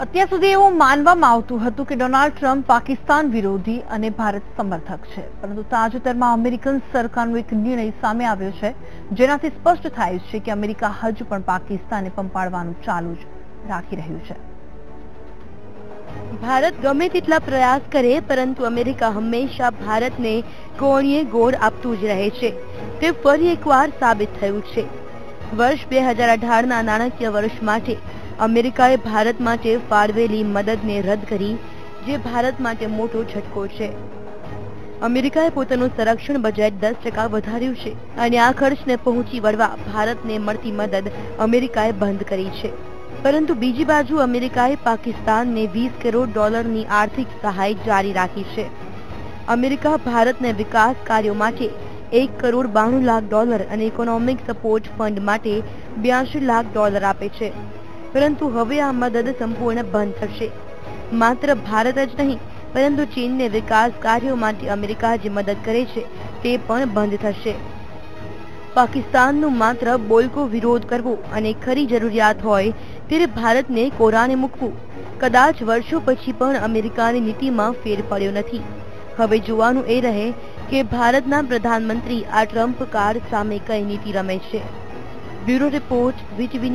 અત્યાર સુધી એવું માનવામાં આવતું હતું કે ડોનાલ્ડ ટ્રમ્પ પાકિસ્તાન વિરોધી અને ભારત સમર્થક છે, પરંતુ તાજેતરમાં અમેરિકન સરકારનો એક નિર્ણય સામે આવ્યો છે, જેનાથી સ્પષ્ટ થાય છે કે અમેરિકા હજુ પણ પાકિસ્તાનને પંપાડવાનું ચાલુ જ રાખી રહ્યું છે। ભારત ગમે તેટલા પ્રયાસ કરે, પરંતુ અમેરિકા હંમેશા ભારતને કોણીએ ગોળ આપતું જ રહે છે। તે ફરી એકવાર સાબિત થયું છે। વર્ષ 2018ના નાણાકીય વર્ષ માટે અમેરિકાએ ભારત માટે ફાળવેલી મદદને રદ કરી, જે ભારત માટે મોટો ઝટકો છે। અમેરિકાએ પોતાનું સંરક્ષણ બજેટ 10% વધાર્યું છે અને આ ખર્ચને પહોંચી વળવા ભારતને મળતી મદદ અમેરિકાએ બંધ કરી છે। પરંતુ બીજી બાજુ અમેરિકાએ પાકિસ્તાનને $20 કરોડની આર્થિક સહાય જારી રાખી છે। અમેરિકા ભારતને વિકાસ કાર્યો માટે $1.92 લાખ અને ઇકોનોમિક સપોર્ટ ફંડ માટે $82 લાખ આપે છે। પરંતુ હવે આ મદદ સંપૂર્ણ બંધ થશે। માત્ર ભારત જ નહીં, પરંતુ ચીનને વિકાસ કાર્યો માટે અમેરિકા જે મદદ કરે છે તે પણ બંધ થશે। પાકિસ્તાનનું માત્ર બોલકો વિરોધ કરવો અને ખરી જરૂરિયાત હોય ત્યારે ભારતને કોરાને મૂકવું, કદાચ વર્ષો પછી પણ અમેરિકાની નીતિમાં ફેર પડ્યો નથી। હવે જોવાનું એ રહે કે ભારતના પ્રધાનમંત્રી આ ટ્રમ્પ કાર્ડ સામે કઈ નીતિ રમે છે। Bureau report, VTV.